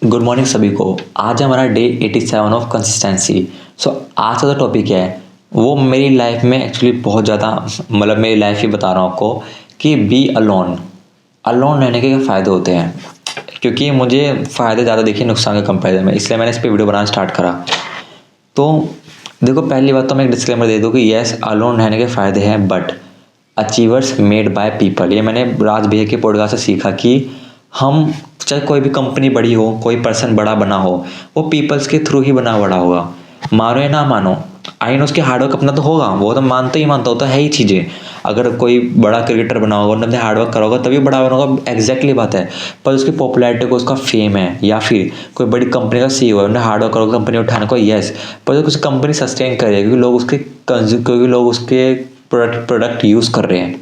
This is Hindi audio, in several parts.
गुड मॉर्निंग सभी को। आज हमारा डे 87 ऑफ कंसिस्टेंसी। आज का जो टॉपिक है वो मेरी लाइफ में एक्चुअली बहुत ज़्यादा मतलब मेरी लाइफ ही बता रहा हूँ आपको कि बी अलोन रहने के क्या फ़ायदे होते हैं, क्योंकि मुझे फ़ायदे ज़्यादा दिखे नुकसान के कंपेरिजन में, इसलिए मैंने इस पर वीडियो बनाना स्टार्ट करा। तो देखो, पहली बात तो मैं एक डिस्क्लेमर दे दूँ कि येस, अलोन रहने के फ़ायदे हैं, but achievers made by people, ये मैंने राज भैया के पॉडकास्ट से सीखा कि हम चाहे कोई भी कंपनी बड़ी हो, कोई पर्सन बड़ा बना हो, वो पीपल्स के थ्रू ही बड़ा होगा। मानो या ना मानो, आई नो उसके हार्डवर्क अपना तो होगा, वो तो मानता होता है ही चीज़ें। अगर कोई बड़ा क्रिकेटर बना होगा, उन्होंने हार्डवर्क करा होगा तभी बड़ा बना होगा, एग्जैक्टली बात है। पर उसकी पॉपुलैरिटी को, उसका फेम है, या फिर कोई बड़ी कंपनी का CEO है, उन्होंने हार्डवर्क करा कंपनी उठाने को, यस, पर जो कुछ कंपनी सस्टेन करेगी क्योंकि लोग उसके प्रोडक्ट यूज़ कर रहे हैं।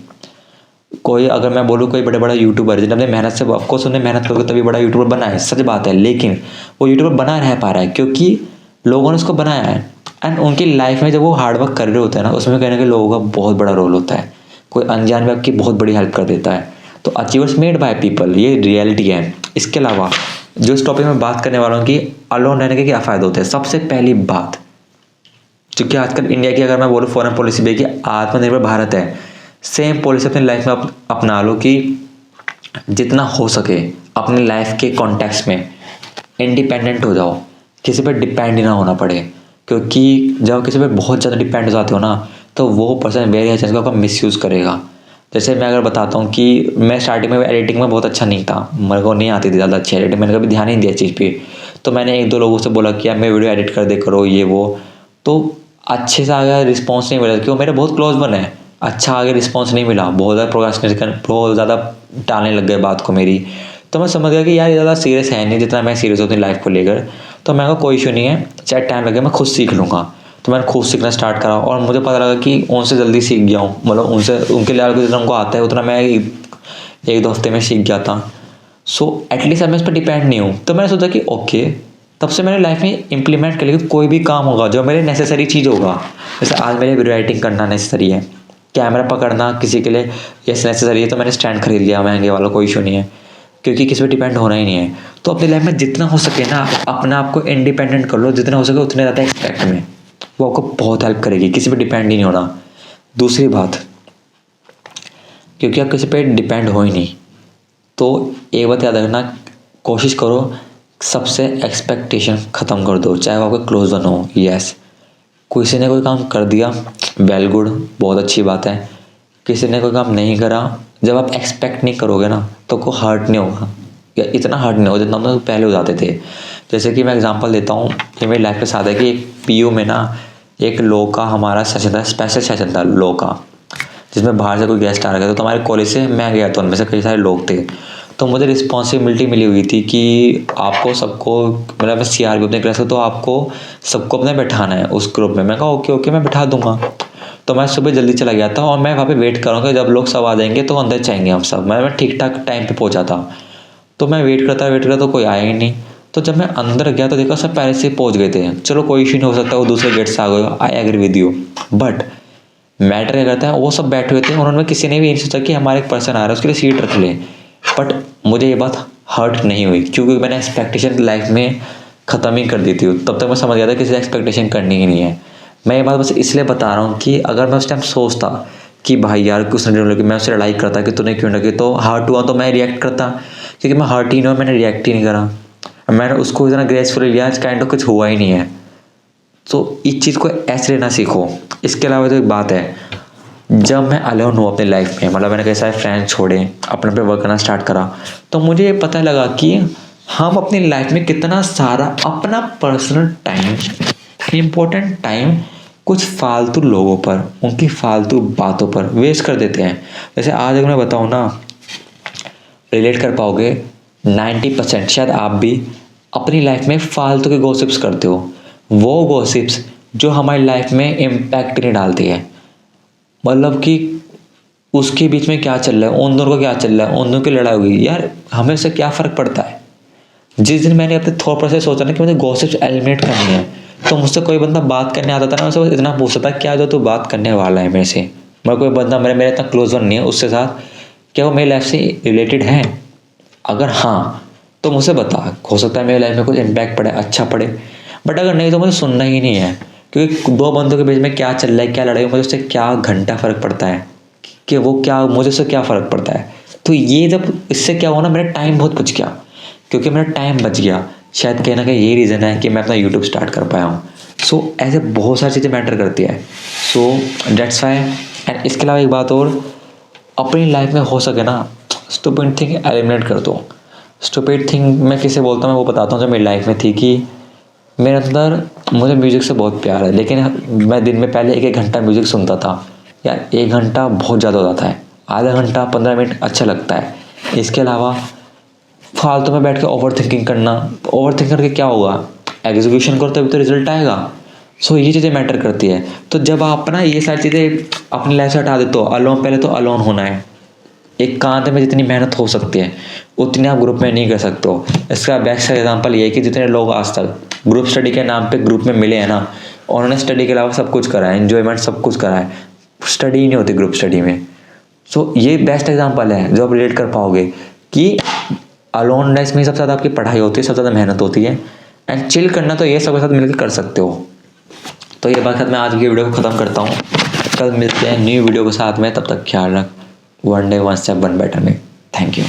कोई अगर मैं बोलूँ कोई बड़े यूट्यूबर जिन्होंने मेहनत से, ऑफकोर्स उन्हें मेहनत करके तभी बड़ा यूट्यूबर बना है, सच बात है, लेकिन वो यूट्यूबर बना रह पा रहा है क्योंकि लोगों ने उसको बनाया है। एंड उनकी लाइफ में जब वो हार्डवर्क कर रहे होते हैं ना, उसमें कहने के लोगों का बहुत बड़ा रोल होता है। कोई अनजान भी आपकी बहुत बड़ी हेल्प कर देता है। तो अचीवर्स मेड बाय पीपल, ये रियलिटी है। इसके अलावा जो इस टॉपिक में बात करने वाला हूँ कि अलोन रहने के क्या फ़ायदे होते हैं, सबसे पहली बात, क्योंकि आजकल इंडिया की अगर मैं बोलूँ फॉरेन पॉलिसी भी कि आत्मनिर्भर भारत है, सेम पॉलिसी अपनी लाइफ में अपना लो कि जितना हो सके अपनी लाइफ के कॉन्टेक्स्ट में इंडिपेंडेंट हो जाओ, किसी पर डिपेंड ही ना होना पड़े। क्योंकि जब किसी पर बहुत ज़्यादा डिपेंड हो जाते हो ना, तो वो पर्सन वेरी हाई चांस आपका मिसयूज़ करेगा। जैसे मैं अगर बताता हूँ कि मैं स्टार्टिंग में एडिटिंग में बहुत अच्छा नहीं था, मेरे को नहीं आती थी ज़्यादा अच्छी एडिटिंग, मैंने कभी ध्यान नहीं दिया चीज़ पे। तो मैंने एक दो लोगों से बोला कि यार मैं वीडियो एडिट कर दे करो ये वो, तो अच्छे से आगे रिस्पॉन्स नहीं मिला, क्योंकि वो मेरे बहुत क्लोज बने हैं। अच्छा आगे रिस्पॉन्स नहीं मिला, बहुत ज़्यादा टालने लग गए बात को मेरी। तो मैं समझ गया कि यार ये ज़्यादा सीरियस है नहीं जितना मैं सीरियस हूँ अपनी लाइफ को लेकर। तो मैं कोई इशू नहीं है, चाहे टाइम लगे मैं खुद सीख लूँगा। तो मैंने खुद सीखना स्टार्ट करा और मुझे पता लगा कि उनसे जल्दी सीख गया हूँ, मतलब उनके लेवल को जितना उनको आता है उतना मैं एक दो हफ्ते में सीख गया था। सो एटलीस्ट अब मैं इस पर डिपेंड नहीं हूँ। तो मैंने सोचा कि ओके, तब से मैंने लाइफ में इंप्लीमेंट कर लिया कि कोई भी काम होगा जो मेरे नेसेसरी चीज़ होगा। जैसे आज मेरे वीडियो एडिटिंग करना नेसेसरी है, कैमरा पकड़ना किसी के लिए यस नेसेसरी है, तो मैंने स्टैंड खरीद लिया महंगे वाला, कोई इशू नहीं है, क्योंकि किसी पर डिपेंड होना ही नहीं है। तो अपनी लाइफ में जितना हो सके ना, अपने आप को इंडिपेंडेंट कर लो, जितना हो सके उतने ज़्यादा एक्सपेक्ट में, वो आपको बहुत हेल्प करेगी, किसी पर डिपेंड ही नहीं होना। दूसरी बात, क्योंकि आप किसी पर डिपेंड हो ही नहीं, तो एक बात याद रखना, कोशिश करो सबसे एक्सपेक्टेशन ख़त्म कर दो, चाहे वो आपके क्लोज वन हो। यस, किसी ने कोई काम कर दिया, वेल गुड, बहुत अच्छी बात है। किसी ने कोई काम नहीं करा, जब आप एक्सपेक्ट नहीं करोगे ना तो कोई हर्ट नहीं होगा, या इतना हर्ट नहीं होगा जितना हम लोग पहले हो जाते थे। जैसे कि मैं एग्जांपल देता हूँ, ये मेरी लाइफ के साथ है कि एक PU में ना एक लॉ का हमारा सेशन था, स्पेशल सेशन था लॉ का, जिसमें बाहर से कोई गेस्ट आ रहा था। तो हमारे कॉलेज से मैं गया था, उनमें से कई सारे लोग थे। तो मुझे रिस्पॉन्सिबिलिटी मिली हुई थी कि आपको सबको, मतलब मैं CRB अपने क्लास का, तो आपको सबको अपने बैठाना है उस ग्रुप में। मैं कहा ओके मैं बैठा दूंगा। तो मैं सुबह जल्दी चला गया था और मैं वहाँ पे वेट करूँगा जब लोग सब आ जाएंगे तो अंदर जाएंगे हम सब। मैं ठीक ठाक टाइम पे पहुँचा था, तो मैं वेट करता तो कोई आया ही नहीं। तो जब मैं अंदर गया तो देखा सब पहले से पहुँच गए थे। चलो कोई इशू नहीं, हो सकता है वो दूसरे गेट से आ गए, I agree with you, but matter क्या करता है, वो सब बैठे हुए थे, उन्होंने किसी ने भी नहीं सोचा कि हमारे एक पर्सन आ रहा है उसके लिए सीट रख ले। बट मुझे ये बात हर्ट नहीं हुई, क्योंकि मैंने एक्सपेक्टेशन लाइफ में ख़त्म ही कर दी थी। तब तक मैं समझ गया था किसी से एक्सपेक्टेशन करनी ही नहीं है। मैं ये बात बस इसलिए बता रहा हूँ कि अगर मैं उस टाइम सोचता कि भाई यार उसने लड़की, मैं उससे लड़ाई करता कि तूने क्यों लगी, तो हर्ट हुआ तो मैं रिएक्ट करता, क्योंकि मैं हर्ट ही नहीं हुआ, मैंने रिएक्ट ही नहीं करा, मैंने उसको इतना ग्रेसफुली लिया, काइंड ऑफ कुछ हुआ ही नहीं है। तो इस चीज़ को ऐसे लेना सीखो। इसके अलावा तो एक बात है, जब मैं अलोन हूँ अपनी लाइफ में, मतलब मैंने कई सारे फ्रेंड्स छोड़े, अपने पे वर्क करना स्टार्ट करा, तो मुझे ये पता लगा कि हम अपनी लाइफ में कितना सारा अपना पर्सनल टाइम, इम्पोर्टेंट टाइम कुछ फालतू लोगों पर, उनकी फालतू बातों पर वेस्ट कर देते हैं। जैसे आज अगर मैं बताऊँ ना, रिलेट कर पाओगे, 90% शायद आप भी अपनी लाइफ में फालतू के गॉसिप्स करते हो, वो गॉसिप्स जो हमारी लाइफ में इम्पैक्ट नहीं डालती है। मतलब कि उसके बीच में क्या चल रहा है, उन दोनों का क्या चल रहा है, उन दोनों की लड़ाई हुई, यार हमें से क्या फ़र्क पड़ता है। जिस दिन मैंने अपने थॉट प्रोसेस सोचा ना कि मुझे गॉसिप्स एलिमिनेट करनी है, तो मुझसे कोई बंदा बात करने आता था ना, मैं इतना पूछता था क्या जो तू बात करने वाला है मेरे से, मैं कोई बंदा मेरे इतना क्लोज वन नहीं है उसके साथ, क्या वो मेरी लाइफ से रिलेटेड है? अगर हाँ, तो मुझसे बता, हो सकता है मेरी लाइफ में कुछ इम्पैक्ट पड़े, अच्छा पड़े, बट अगर नहीं तो मुझे सुनना ही नहीं है, क्योंकि दो बंदों के बीच में क्या चल रहा है, क्या लड़ाई, मुझे उससे क्या घंटा फ़र्क पड़ता है कि वो क्या, मुझे उससे क्या फ़र्क पड़ता है। तो ये जब इससे क्या हुआ ना, मेरा टाइम बहुत बच गया, क्योंकि मेरा टाइम बच गया, शायद कहीं ना कहीं यही रीज़न है कि मैं अपना यूट्यूब स्टार्ट कर पाया हूँ। सो ऐसे बहुत सारी चीज़ें मैटर करती है। So that's why. एंड इसके अलावा एक बात और, अपनी लाइफ में हो सके ना स्टूपिड थिंग एलिमिनेट कर दो। स्टूपिड थिंग मैं किसे बोलता हूँ, मैं वो बताता हूँ। जो मेरी लाइफ में थी कि मेरे अंदर, मुझे म्यूज़िक से बहुत प्यार है, लेकिन मैं दिन में पहले 1-1 घंटा म्यूज़िक सुनता था। यार 1 घंटा बहुत ज़्यादा हो जाता है, आधा घंटा 15 मिनट अच्छा लगता है। इसके अलावा फालतू में बैठ के ओवर थिंकिंग करना, ओवर थिंक करके क्या होगा, एग्जीक्यूशन करो तभी तो रिजल्ट आएगा। सो ये चीज़ें मैटर करती है। तो जब आप ना ये सारी चीज़ें अपनी लाइफ से हटा देते हो, अलोन, पहले तो अलोन होना है। एक कांत में जितनी मेहनत हो सकती है उतनी आप ग्रुप में नहीं कर सकते हो। इसका बेस्ट एग्जांपल ये है कि जितने लोग आज तक ग्रुप स्टडी के नाम पे ग्रुप में मिले हैं ना, उन्होंने स्टडी के अलावा सब कुछ करा है, एंजॉयमेंट सब कुछ करा है, स्टडी ही नहीं होती ग्रुप स्टडी में। सो ये बेस्ट एग्जांपल है जो आप रिलेट कर पाओगे कि अलोननेस में सबसे ज़्यादा आपकी पढ़ाई होती है, सबसे ज़्यादा मेहनत होती है, एंड चिल करना तो ये सबके साथ मिलकर कर सकते हो। तो ये बात मैं आज की वीडियो को ख़त्म करता हूँ। कल मिलते हैं न्यू वीडियो के साथ में, तब तक ख्याल रख। One day one step one better में। Thank you.